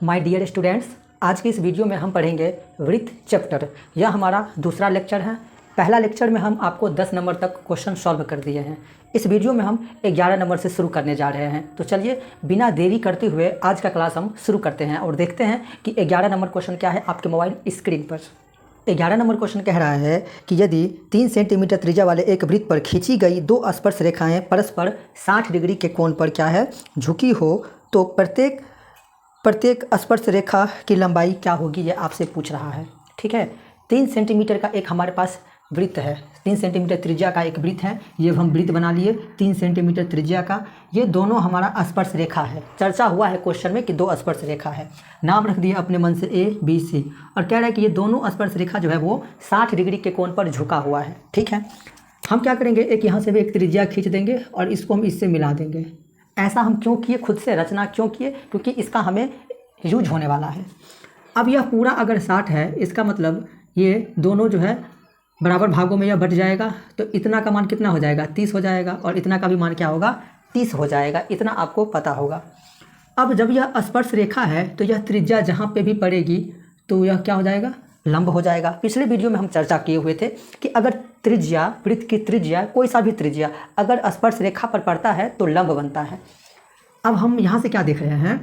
My dear students, आज की इस वीडियो में हम पढ़ेंगे वृत्त चैप्टर। यह हमारा दूसरा लेक्चर है। पहला लेक्चर में हम आपको 10 नंबर तक क्वेश्चन सॉल्व कर दिए हैं। इस वीडियो में हम 11 नंबर से शुरू करने जा रहे हैं। तो चलिए बिना देरी करते हुए आज का क्लास हम शुरू करते हैं और देखते हैं कि 11 नंबर क्वेश्चन क्या है आपके मोबाइल स्क्रीन पर। 11 नंबर क्वेश्चन कह रहा है कि यदि 3 सेंटीमीटर त्रिज्या वाले एक वृत्त पर खींची गई दो स्पर्श रेखाएं परस्पर 60 डिग्री के कोण पर क्या है झुकी हो, तो प्रत्येक स्पर्श रेखा की लंबाई क्या होगी, ये आपसे पूछ रहा है। ठीक है, 3 सेंटीमीटर का एक हमारे पास वृत्त है, 3 सेंटीमीटर त्रिज्या का एक वृत्त है। ये हम वृत्त बना लिए 3 सेंटीमीटर त्रिज्या का। ये दोनों हमारा स्पर्श रेखा है। चर्चा हुआ है क्वेश्चन में कि दो स्पर्श रेखा है, नाम रख दिया अपने मन से A B C, और कह रहा है कि ये दोनों स्पर्श रेखा जो है वो 60 डिग्री के कोण पर झुका हुआ है। ठीक है, हम क्या करेंगे, एक यहाँ से भी एक त्रिज्या खींच देंगे और इसको हम इससे मिला देंगे। ऐसा हम क्यों किए, खुद से रचना क्यों किए, क्योंकि इसका हमें यूज होने वाला है। अब यह पूरा अगर 60 है, इसका मतलब ये दोनों जो है बराबर भागों में यह बट जाएगा, तो इतना का मान कितना हो जाएगा, 30 हो जाएगा, और इतना का भी मान क्या होगा, 30 हो जाएगा। इतना आपको पता होगा। अब जब यह स्पर्श रेखा है तो यह त्रिज्या जहाँ पे भी पड़ेगी तो यह क्या हो जाएगा, लंब हो जाएगा। पिछले वीडियो में हम चर्चा किए हुए थे कि अगर त्रिज्या, वृत्त की त्रिज्या, कोई सा भी त्रिज्या अगर स्पर्श रेखा पर पड़ता है तो लंब बनता है। अब हम यहाँ से क्या देख रहे हैं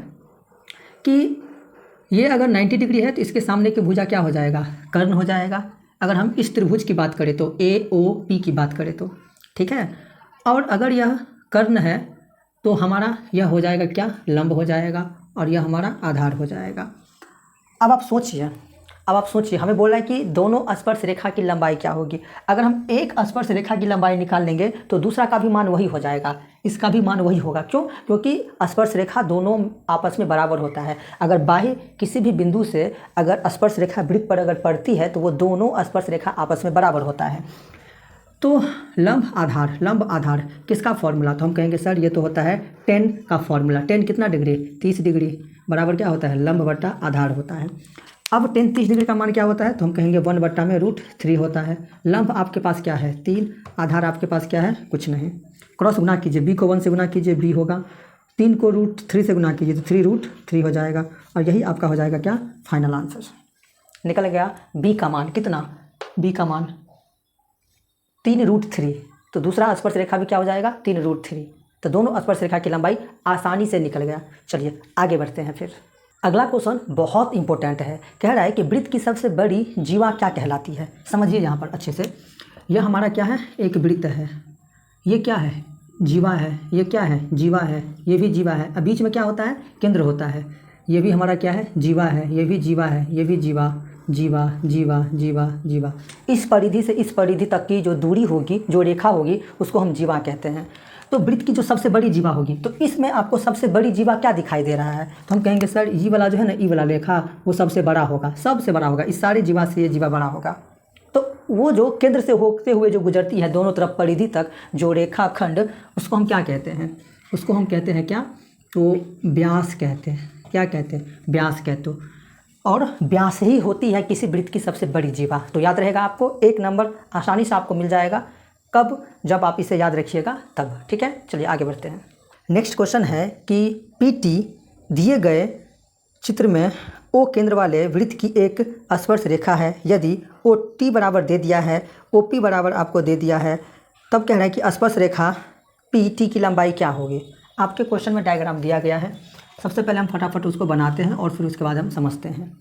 कि ये अगर 90 डिग्री है तो इसके सामने की भुजा क्या हो जाएगा, कर्ण हो जाएगा। अगर हम इस त्रिभुज की बात करें तो AOP की बात करें तो, ठीक है, और अगर यह कर्ण है तो हमारा यह हो जाएगा क्या, लंब हो जाएगा, और यह हमारा आधार हो जाएगा। अब आप सोचिए, हमें बोल रहा है कि दोनों स्पर्श रेखा की लंबाई क्या होगी। अगर हम एक स्पर्श रेखा की लंबाई निकाल लेंगे तो दूसरा का भी मान वही हो जाएगा, इसका भी मान वही होगा। क्यों? क्योंकि स्पर्श रेखा दोनों आपस में बराबर होता है। अगर बाह्य किसी भी बिंदु से अगर स्पर्श रेखा वृत्त पर अगर पड़ती है तो वो दोनों स्पर्श रेखा आपस में बराबर होता है। तो लंब आधार किसका फॉर्मूला, तो हम कहेंगे सर ये तो होता है tan का फॉर्मूला। tan कितना डिग्री, 30 डिग्री, बराबर क्या होता है, लंब बटा आधार होता है। अब tan 30 डिग्री का मान क्या होता है, तो हम कहेंगे 1/√3 होता है। लंब आपके पास क्या है, 3, आधार आपके पास क्या है, कुछ नहीं। क्रॉस गुना कीजिए, b को 1 से गुना कीजिए, b होगा, 3 को √3 से गुना कीजिए तो 3√3 हो जाएगा, और यही आपका हो जाएगा क्या, फाइनल आंसर निकल गया। b का मान कितना, b का मान 3√3, तो दूसरा स्पर्श रेखा भी क्या हो जाएगा, 3√3। तो दोनों स्पर्श रेखा की लंबाई आसानी से निकल गया। चलिए आगे बढ़ते हैं। फिर अगला क्वेश्चन बहुत इंपॉर्टेंट है। कह रहा है कि वृत्त की सबसे बड़ी जीवा क्या कहलाती है। समझिए यहाँ पर अच्छे से, यह हमारा क्या है, एक वृत्त है, ये क्या है, जीवा है, ये क्या है, जीवा है, ये भी जीवा है। अब बीच में क्या होता है, केंद्र होता है। ये भी हमारा क्या है, जीवा है, ये भी जीवा है, ये भी जीवा, जीवा जीवा जीवा जीवा। इस परिधि से इस परिधि तक की जो दूरी होगी, जो रेखा होगी, उसको हम जीवा कहते हैं। तो वृत्त की जो सबसे बड़ी जीवा होगी, तो इसमें आपको सबसे बड़ी जीवा क्या दिखाई दे रहा है, तो हम कहेंगे सर ये वाला जो है ना, ई वाला रेखा वो सबसे बड़ा होगा, सबसे बड़ा होगा। इस सारे जीवा से ये जीवा बड़ा होगा। तो वो जो केंद्र से होते हुए जो गुजरती है दोनों तरफ परिधि तक जो रेखा खंड, उसको हम क्या कहते हैं, उसको हम कहते हैं क्या, तो व्यास कहते हैं। क्या कहते हैं, व्यास कहते हो। और व्यास ही होती है किसी वृत्त की सबसे बड़ी जीवा। तो याद रहेगा आपको, 1 नंबर आसानी से आपको मिल जाएगा। कब, जब आप इसे याद रखिएगा तब। ठीक है, चलिए आगे बढ़ते हैं। नेक्स्ट क्वेश्चन है कि PT दिए गए चित्र में O केंद्र वाले वृत्त की एक स्पर्श रेखा है। यदि OT बराबर दे दिया है, OP बराबर आपको दे दिया है, तब कह रहा है कि स्पर्श रेखा PT की लंबाई क्या होगी। आपके क्वेश्चन में डायग्राम दिया गया है। सबसे पहले हम फटाफट उसको बनाते हैं और फिर उसके बाद हम समझते हैं।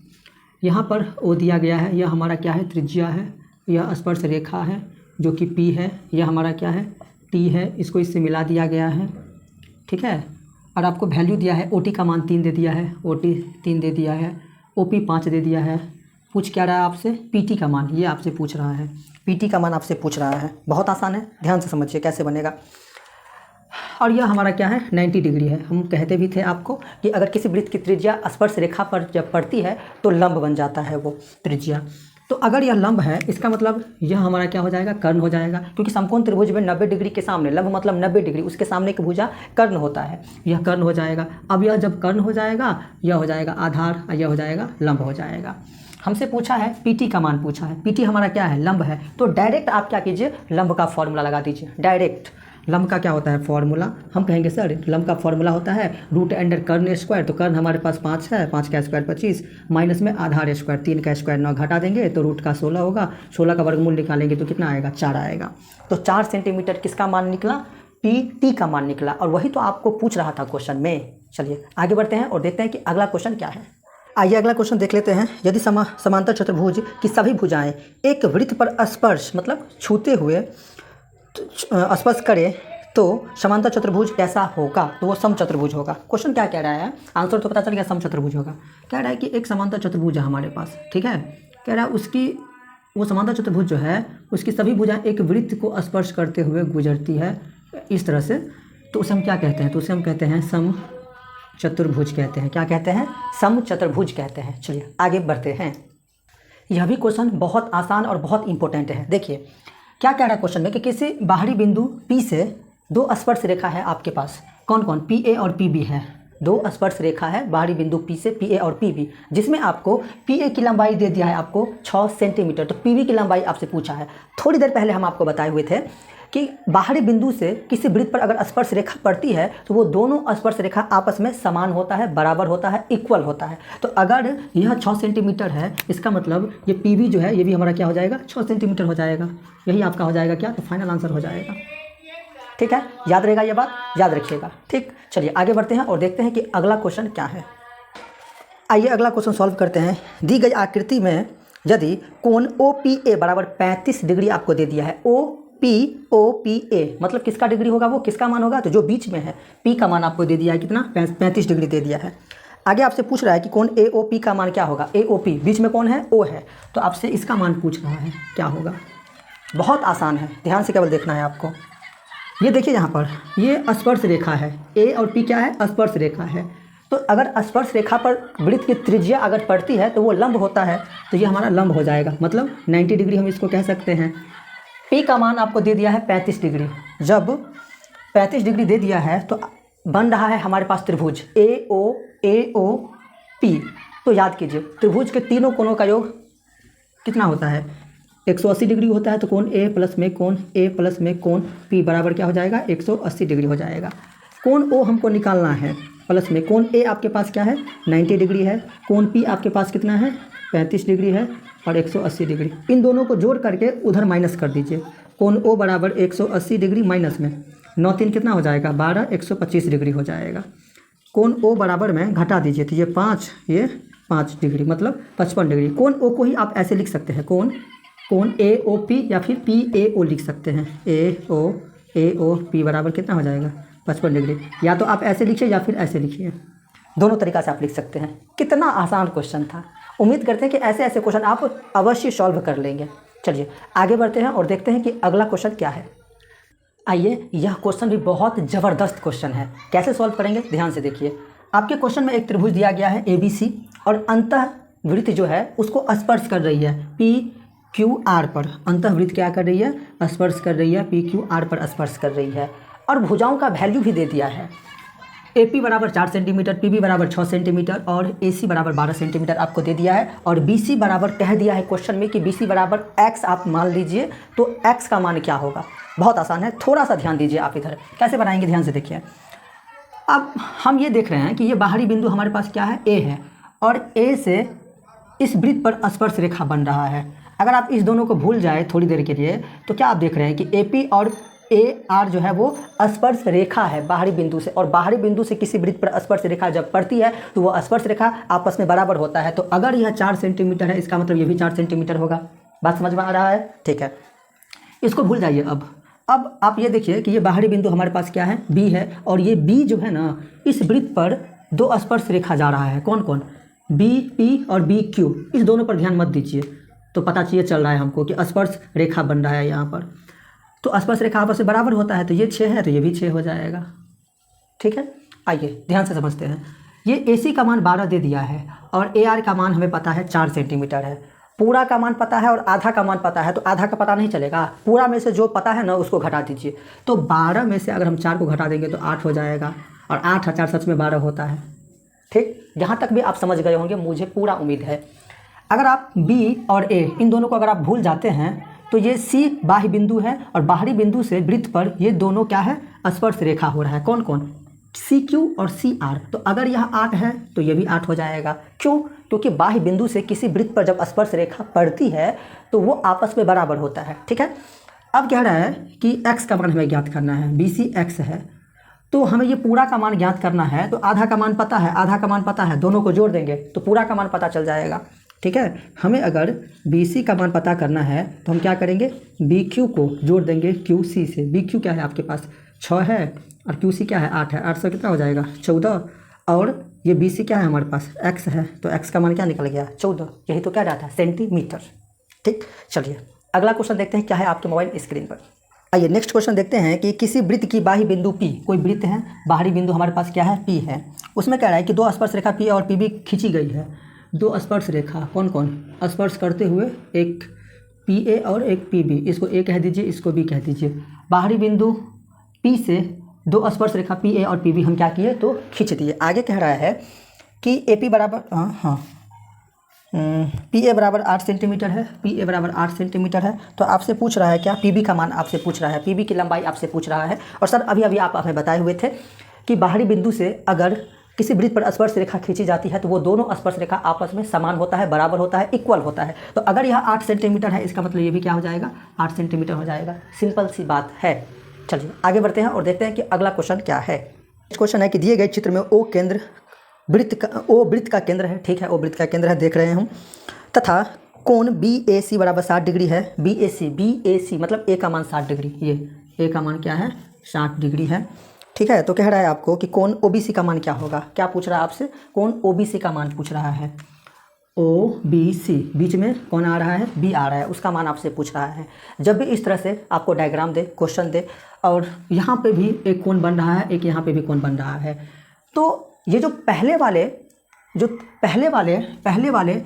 यहाँ पर O दिया गया है, यह हमारा क्या है, त्रिज्या है। यह स्पर्श रेखा है जो कि P है। यह हमारा क्या है, T है, इसको इससे मिला दिया गया है। ठीक है, और आपको वैल्यू दिया है, OT का मान 3 दे दिया है, OT 3 दे दिया है, OP 5 दे दिया है। पूछ क्या रहा है आपसे, PT का मान, ये आपसे पूछ रहा है, PT का मान आपसे पूछ रहा है। बहुत आसान है, ध्यान से समझिए कैसे बनेगा। और यह हमारा क्या है, 90 डिग्री है। हम कहते भी थे आपको कि अगर किसी वृत्त की त्रिज्या स्पर्श रेखा पर जब पड़ती है तो लंब बन जाता है वो त्रिज्या। तो अगर यह लंब है, इसका मतलब यह हमारा क्या हो जाएगा, कर्ण हो जाएगा। क्योंकि समकोण त्रिभुज में 90 डिग्री के सामने, लंब मतलब 90 डिग्री, उसके सामने की भुजा कर्ण होता है, यह कर्ण हो जाएगा। अब यह जब कर्ण हो जाएगा, यह हो जाएगा आधार, यह हो जाएगा लंब हो जाएगा। हमसे पूछा है, PT का मान पूछा है, PT हमारा क्या है, लंब है। तो डायरेक्ट आप क्या कीजिए, लंब का फॉर्मूला लगा दीजिए। डायरेक्ट लंब का क्या होता है फॉर्मूला, हम कहेंगे सर लंब का फॉर्मूला होता है रूट अंडर कर्ण स्क्वायर, तो कर्ण हमारे पास 5 है, 5 का स्क्वायर 25 माइनस में आधार स्क्वायर 3 का स्क्वायर 9 घटा देंगे तो रूट का 16 होगा, 16 का वर्गमूल निकालेंगे तो कितना आएगा 4 आएगा। तो 4 सेंटीमीटर किसका मान निकला, टी का मान निकला, और वही तो आपको पूछ रहा था क्वेश्चन में। चलिए आगे बढ़ते हैं और देखते हैं कि अगला क्वेश्चन क्या है। आइए अगला क्वेश्चन देख लेते हैं। यदि समांतर चतुर्भुज की सभी भुजाएं एक वृत्त पर स्पर्श मतलब छूते हुए स्पर्श करे तो समांतर चतुर्भुज कैसा होगा, तो वो समचतुर्भुज होगा। क्वेश्चन क्या कह रहा है, आंसर तो पता चल गया समचतुर्भुज होगा। कह रहा है कि एक समांतर चतुर्भुज है हमारे पास, ठीक है, कह रहा है उसकी वो समांतर चतुर्भुज जो है उसकी सभी भुजाएं एक वृत्त को स्पर्श करते हुए गुजरती है इस तरह से, तो उसे हम क्या कहते हैं, तो उसे हम कहते हैं समचतुर्भुज कहते हैं। क्या कहते हैं, समचतुर्भुज कहते हैं। चलिए आगे बढ़ते हैं। यह भी क्वेश्चन बहुत आसान और बहुत इंपॉर्टेंट है। देखिए क्या कह रहा है क्वेश्चन में कि किसी बाहरी बिंदु P से 2 स्पर्श रेखा है आपके पास, कौन कौन, PA और PB है। 2 स्पर्श रेखा है बाहरी बिंदु P से, PA और PB, जिसमें आपको PA की लंबाई दे दिया है आपको 6 सेंटीमीटर, तो PB की लंबाई आपसे पूछा है। थोड़ी देर पहले हम आपको बताए हुए थे कि बाहरी बिंदु से किसी वृत्त पर अगर स्पर्श रेखा पड़ती है तो वो दोनों स्पर्श रेखा आपस में समान होता है, बराबर होता है, इक्वल होता है। तो अगर यह 6 सेंटीमीटर है, इसका मतलब ये PB जो है ये भी हमारा क्या हो जाएगा 6 सेंटीमीटर हो जाएगा। यही आपका हो जाएगा क्या, तो फाइनल आंसर हो जाएगा। ठीक है, याद रहेगा ये बात, याद रखिएगा। ठीक, चलिए आगे बढ़ते हैं और देखते हैं कि अगला क्वेश्चन क्या है। आइए अगला क्वेश्चन सॉल्व करते हैं। दी गई आकृति में यदि कोण OPA बराबर 35 डिग्री आपको दे दिया है, OPA मतलब किसका डिग्री होगा, वो किसका मान होगा, तो जो बीच में है P का मान आपको दे दिया है कितना 35 डिग्री दे दिया है। आगे आपसे पूछ रहा है कि कोण AOP का मान क्या होगा, AOP बीच में कौन है, O है, तो आपसे इसका मान पूछ रहा है क्या होगा। बहुत आसान है, ध्यान से केवल देखना है आपको। ये देखिए यहाँ पर ये स्पर्श रेखा है, A और P क्या है, स्पर्श रेखा है। तो अगर स्पर्श रेखा पर वृत्त की त्रिज्या अगर पड़ती है तो वो लंब होता है, तो ये हमारा लंब हो जाएगा, मतलब 90 डिग्री हम इसको कह सकते हैं। P का मान आपको दे दिया है 35 डिग्री, जब 35 डिग्री दे दिया है तो बन रहा है हमारे पास त्रिभुज AOP। तो याद कीजिए त्रिभुज के तीनों कोणों का योग कितना होता है, 180 डिग्री होता है। तो कोण A प्लस में कोण A प्लस में कोण P बराबर क्या हो जाएगा 180 डिग्री हो जाएगा। कोण O हमको निकालना है, प्लस में कोण A आपके पास क्या है 90 डिग्री है, कोण P आपके पास कितना है 35 डिग्री है और 180 डिग्री। इन दोनों को जोड़ करके उधर माइनस कर दीजिए। कोण O बराबर 180 डिग्री माइनस में 9 3 कितना हो जाएगा 12, 125 डिग्री हो जाएगा। कोण O बराबर में घटा दीजिए तो ये 5 डिग्री मतलब 55 डिग्री। कोण O को ही आप ऐसे लिख सकते हैं, कोण AOP या फिर PAO लिख सकते हैं। AOP बराबर कितना हो जाएगा 55 डिग्री। या तो आप ऐसे लिखिए या फिर ऐसे लिखिए, दोनों तरीक़ा से आप लिख सकते हैं। कितना आसान क्वेश्चन था। उम्मीद करते हैं कि ऐसे ऐसे क्वेश्चन आप अवश्य सॉल्व कर लेंगे। चलिए आगे बढ़ते हैं और देखते हैं कि अगला क्वेश्चन क्या है। आइए, यह क्वेश्चन भी बहुत ज़बरदस्त क्वेश्चन है। कैसे सॉल्व करेंगे, ध्यान से देखिए। आपके क्वेश्चन में एक त्रिभुज दिया गया है ABC और अंतः वृत्त जो है उसको स्पर्श कर रही है PQR पर। अंतः वृत्त क्या कर रही है, स्पर्श कर रही है, PQR पर स्पर्श कर रही है। और भुजाओं का वैल्यू भी दे दिया है। AP बराबर 4 सेंटीमीटर, PB बराबर 6 सेंटीमीटर और AC बराबर 12 सेंटीमीटर आपको दे दिया है। और BC बराबर कह दिया है क्वेश्चन में कि BC बराबर X आप मान लीजिए, तो X का मान क्या होगा। बहुत आसान है, थोड़ा सा ध्यान दीजिए आप इधर। कैसे बनाएंगे, ध्यान से देखिए। अब हम ये देख रहे हैं कि ये बाहरी बिंदु हमारे पास क्या है, A है, और A से इस वृत्त पर स्पर्श रेखा बन रहा है। अगर आप इस दोनों को भूल जाए थोड़ी देर के लिए, तो क्या आप देख रहे हैं कि AP और AR जो है वो स्पर्श रेखा है बाहरी बिंदु से, और बाहरी बिंदु से किसी वृत्त पर स्पर्श रेखा जब पड़ती है तो वो स्पर्श रेखा आपस में बराबर होता है। तो अगर यह 4 सेंटीमीटर है, इसका मतलब ये भी 4 सेंटीमीटर होगा। बात समझ में आ रहा है, ठीक है, इसको भूल जाइए। अब आप ये देखिए कि ये बाहरी बिंदु हमारे पास क्या है, B है, और ये B जो है ना, इस वृत्त पर 2 स्पर्श रेखा जा रहा है। कौन कौन, BP और BQ। इस दोनों पर ध्यान मत दीजिए, तो पता चाहिए चल रहा है हमको कि स्पर्श रेखा बन रहा है यहाँ पर। तो स्पर्श रेखा आपस में बराबर होता है, तो ये 6 है तो ये भी 6 हो जाएगा। ठीक है, आइए ध्यान से समझते हैं। ये AC का मान 12 दे दिया है और AR का मान हमें पता है 4 सेंटीमीटर है। पूरा का मान पता है और आधा का मान पता है, तो आधा का पता नहीं चलेगा। पूरा में से जो पता है ना उसको घटा दीजिए। तो 12 में से अगर हम 4 को घटा देंगे तो 8 हो जाएगा, और 8 और 4 सच में 12 होता है। ठीक, यहाँ तक भी आप समझ गए होंगे, मुझे पूरा उम्मीद है। अगर आप B और A इन दोनों को अगर आप भूल जाते हैं तो ये सी बाह्य बिंदु है और बाहरी बिंदु से वृत्त पर ये दोनों क्या है, स्पर्श रेखा हो रहा है। कौन कौन, सी क्यू और सी आर। तो अगर यह 8 है तो ये भी 8 हो जाएगा। क्यों, क्योंकि बाह्य बिंदु से किसी वृत्त पर जब स्पर्श रेखा पड़ती है तो वो आपस में बराबर होता है। ठीक है, अब कह रहा है कि x का मान हमें ज्ञात करना है, बी सी एक्स है, तो हमें ये पूरा का मान ज्ञात करना है। तो आधा का मान पता है, आधा का मान पता है, दोनों को जोड़ देंगे तो पूरा का मान पता चल जाएगा। ठीक है, हमें अगर बी सी का मान पता करना है तो हम क्या करेंगे, बी क्यू को जोड़ देंगे क्यू सी से। बी क्यू क्या है आपके पास 6 है और क्यू सी क्या है 8 है, 8 से कितना हो जाएगा 14, और ये बी सी क्या है हमारे पास x है, तो x का मान क्या निकल गया 14। यही तो क्या रहता है, सेंटीमीटर। ठीक, चलिए अगला क्वेश्चन देखते हैं क्या है आपके मोबाइल स्क्रीन पर। आइए नेक्स्ट क्वेश्चन देखते हैं कि किसी वृत्त की बाह्य बिंदु P, कोई वृत्त है, बाहरी बिंदु हमारे पास क्या है P है, उसमें कह रहा है कि 2 स्पर्श रेखा P और PB खींची गई है। 2 स्पर्श रेखा कौन कौन स्पर्श करते हुए, एक PA और एक PB, इसको A कह दीजिए, इसको B कह दीजिए। बाहरी बिंदु P से 2 स्पर्श रेखा PA और PB हम क्या किए, तो खींच दिए। आगे कह रहा है कि AP बराबर PA बराबर 8 सेंटीमीटर है, PA बराबर 8 सेंटीमीटर है। तो आपसे पूछ रहा है क्या, PB का मान आपसे पूछ रहा है, PB की लंबाई आपसे पूछ रहा है। और सर अभी अभी आप हमें बताए हुए थे कि बाहरी बिंदु से अगर किसी वृत्त पर स्पर्श रेखा खींची जाती है तो वो दोनों स्पर्श रेखा आपस में समान होता है, बराबर होता है, इक्वल होता है। तो अगर यह 8 सेंटीमीटर है, इसका मतलब ये भी क्या हो जाएगा 8 सेंटीमीटर हो जाएगा। सिंपल सी बात है। चलिए आगे बढ़ते हैं और देखते हैं कि अगला क्वेश्चन क्या है। क्वेश्चन है कि दिए गए चित्र में O केंद्र वृत्त का केंद्र है। ठीक है, ओ वृत्त का केंद्र है, देख रहे हैं हम, तथा कोण BAC बराबर 60 डिग्री है। BAC मतलब A का मान 60 डिग्री, ये A का मान क्या है 60 डिग्री है। ठीक है, तो कह रहा है आपको कि कोण OBC का मान क्या होगा। क्या पूछ रहा है आपसे, कोण OBC का मान पूछ रहा है। OBC बीच में कौन आ रहा है, B आ रहा है, उसका मान आपसे पूछ रहा है। जब भी इस तरह से आपको डायग्राम दे, क्वेश्चन दे, और यहाँ पे भी एक कोण बन रहा है, एक यहाँ पे भी कोण बन रहा है, तो ये जो पहले वाले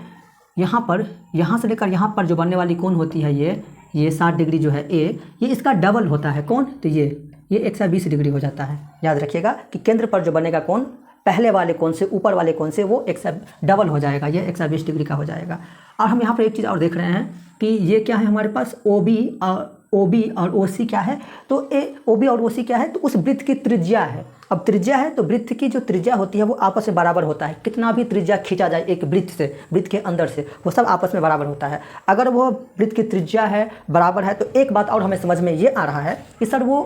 यहाँ पर, यहाँ से लेकर यहाँ पर जो बनने वाली कोण होती है, ये 60 डिग्री जो है A, ये इसका डबल होता है। कौन, तो ये 120 डिग्री हो जाता है। याद रखिएगा कि केंद्र पर जो बनेगा कोण पहले वाले कोण से, ऊपर वाले कोण से, वो डबल हो जाएगा, ये 120 डिग्री का हो जाएगा। और हम यहाँ पर एक चीज़ और देख रहे हैं कि ये क्या है हमारे पास OB और OC क्या है, तो OB और OC क्या है, तो उस वृत्त की त्रिज्या है। अब त्रिज्या है तो वृत्त की जो त्रिज्या होती है वो आपस में बराबर होता है। कितना भी त्रिज्या खींचा जाए एक वृत्त से, वृत्त के अंदर से, वो सब आपस में बराबर होता है। अगर वो वृत्त की त्रिज्या है, बराबर है, तो एक बात और हमें समझ में ये आ रहा है कि सर वो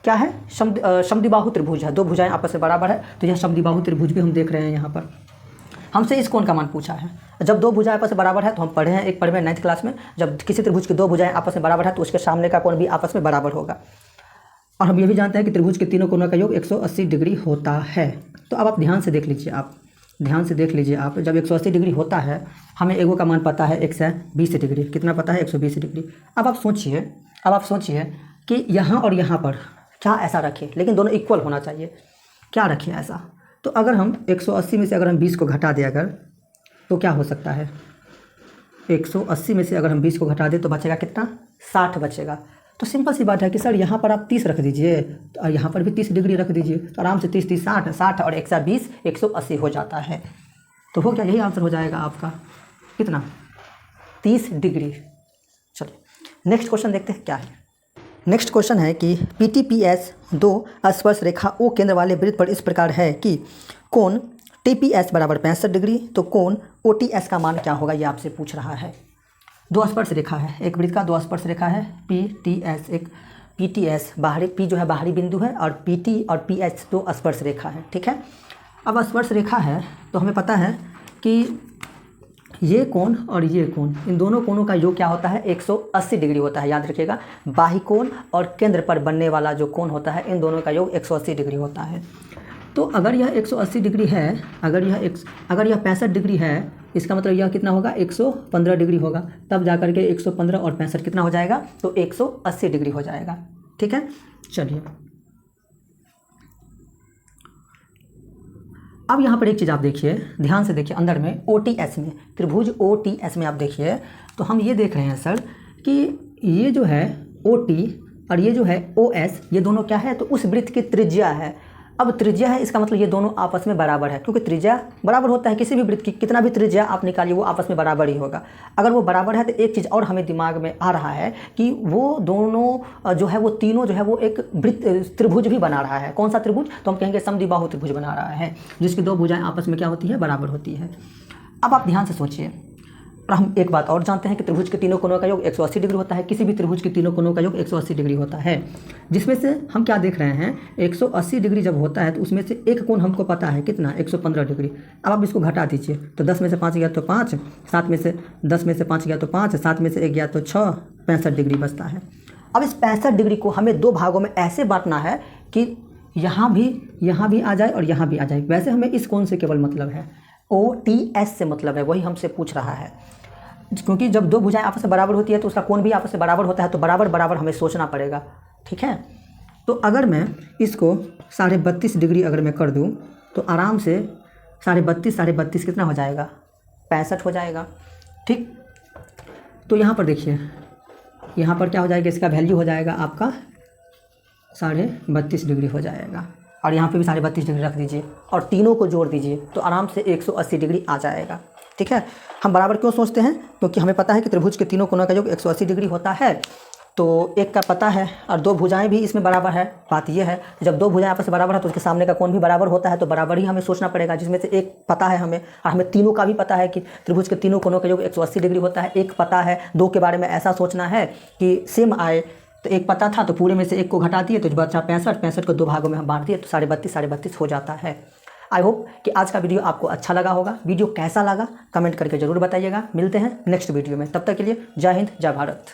क्या है, समद्विबाहु त्रिभुज है, 2 भुजाएं आपस में बराबर है, तो यह समद्विबाहु त्रिभुज भी हम देख रहे हैं। यहाँ पर हमसे इस कोण का मान पूछा है। जब 2 भुजाएं आपस में बराबर है तो हम पढ़े हैं, एक पढ़े हैं 9th क्लास में, जब किसी त्रिभुज की 2 भुजाएं आपस में बराबर है तो उसके सामने का कोण भी आपस में बराबर होगा। और हम ये भी जानते हैं कि त्रिभुज के तीनों कोणों का योग 180 डिग्री होता है। तो अब आप ध्यान से देख लीजिए, आप जब 180 डिग्री होता है, हमें एगो का मान पता है 120 डिग्री, कितना पता है 120 डिग्री। अब आप सोचिए कि यहाँ और यहाँ पर क्या ऐसा रखें, लेकिन दोनों इक्वल होना चाहिए, क्या रखें ऐसा। तो अगर हम 180 में से अगर हम 20 को घटा दें अगर, तो क्या हो सकता है, 180 में से अगर हम 20 को घटा दें तो बचेगा कितना, 60 बचेगा। तो सिंपल सी बात है कि सर यहाँ पर आप 30 रख दीजिए और यहाँ पर भी 30 डिग्री रख दीजिए, तो आराम से 30 60 और 120 180 हो जाता है। तो हो क्या, यही आंसर हो जाएगा आपका, कितना 30 डिग्री। चलिए नेक्स्ट क्वेश्चन देखते हैं क्या है। नेक्स्ट क्वेश्चन है कि PTPS 2 स्पर्श रेखा O केंद्र वाले वृत्त पर इस प्रकार है कि कोण TPS बराबर 65 डिग्री, तो कोण OTS का मान क्या होगा, ये आपसे पूछ रहा है। 2 स्पर्श रेखा है, एक वृत्त का 2 स्पर्श रेखा है PTS, एक PTS बाहरी, P जो है बाहरी बिंदु है, और PT और PS 2 स्पर्श रेखा है। ठीक है, अब स्पर्श रेखा है तो हमें पता है कि ये कोण और ये कोण, इन दोनों कोणों का योग क्या होता है 180 डिग्री होता है। याद रखिएगा, बाह्य कोण और केंद्र पर बनने वाला जो कोण होता है, इन दोनों का योग 180 डिग्री होता है। तो अगर यह 180 डिग्री है, अगर यह 65 डिग्री है, इसका मतलब यह कितना होगा 115 डिग्री होगा, तब जाकर के 115 और 65 कितना हो जाएगा, तो 180 डिग्री हो जाएगा। ठीक है, चलिए अब यहाँ पर एक चीज़ आप देखिए, ध्यान से देखिए, अंदर में OTS में, त्रिभुज OTS में आप देखिए, तो हम ये देख रहे हैं सर कि ये जो है OT और ये जो है OS, ये दोनों क्या है, तो उस वृत्त की त्रिज्या है। अब त्रिज्या है, इसका मतलब ये दोनों आपस में बराबर है, क्योंकि त्रिज्या बराबर होता है किसी भी वृत्त की, कितना भी त्रिज्या आप निकालिए वो आपस में बराबर ही होगा। अगर वो बराबर है तो एक चीज़ और हमें दिमाग में आ रहा है कि वो दोनों जो है वो तीनों जो है वो एक वृत्त त्रिभुज भी बना रहा है। कौन सा त्रिभुज? तो हम कहेंगे समद्विबाहु त्रिभुज बना रहा है, जिसकी दो भुजाएं आपस में क्या होती है? बराबर होती है। अब आप ध्यान से सोचिए, और हम एक बात और जानते हैं कि त्रिभुज के तीनों कोणों का योग 180 डिग्री होता है। किसी भी त्रिभुज के तीनों कोणों का योग 180 डिग्री होता है, जिसमें से हम क्या देख रहे हैं, 180 डिग्री जब होता है तो उसमें से एक कोण हमको पता है कितना, 115 डिग्री। अब आप इसको घटा दीजिए, तो 10 में से 5 गया तो 5, 7 में से 10 में से 5 गया तो 5, 7 में से 1 गया तो 6, 65 डिग्री बचता है। अब इस 65 डिग्री को हमें दो भागों में ऐसे बांटना है कि यहाँ भी आ जाए और यहाँ भी आ जाए। वैसे हमें इस कोण से केवल मतलब है, OTS से मतलब है, वही हमसे पूछ रहा है, क्योंकि जब दो भुजाएं आपस में बराबर होती है तो उसका कोण भी आपस में बराबर होता है, तो बराबर बराबर हमें सोचना पड़ेगा। ठीक है, तो अगर मैं इसको 32.5 डिग्री अगर मैं कर दूं तो आराम से 32.5 कितना हो जाएगा? 65 हो जाएगा। ठीक, तो यहाँ पर देखिए, यहाँ पर क्या हो जाएगा, इसका वैल्यू हो जाएगा आपका 32.5 डिग्री हो जाएगा, और यहाँ पे भी 32.5 डिग्री रख दीजिए और तीनों को जोड़ दीजिए तो आराम से 180 डिग्री आ जाएगा। ठीक है, हम बराबर क्यों सोचते हैं? क्योंकि हमें पता है कि त्रिभुज के तीनों कोणों का योग 180 डिग्री होता है, तो एक का पता है और दो भुजाएं भी इसमें बराबर है। बात यह है, जब दो भुजाएं आपस में बराबर है तो उसके सामने का कोण भी बराबर होता है, तो बराबर ही हमें सोचना पड़ेगा, जिसमें से एक पता है हमें, और हमें तीनों का भी पता है कि त्रिभुज के तीनों कोणों का योग 180 डिग्री होता है। एक पता है, दो के बारे में ऐसा सोचना है कि सेम आए, तो एक पता था तो पूरे में से एक को घटा दिए तो बचा 65 को दो भागों में हम बांट दिए तो 32.5 हो जाता है। आई होप कि आज का वीडियो आपको अच्छा लगा होगा। वीडियो कैसा लगा कमेंट करके ज़रूर बताइएगा। मिलते हैं नेक्स्ट वीडियो में, तब तक के लिए जय हिंद, जय भारत।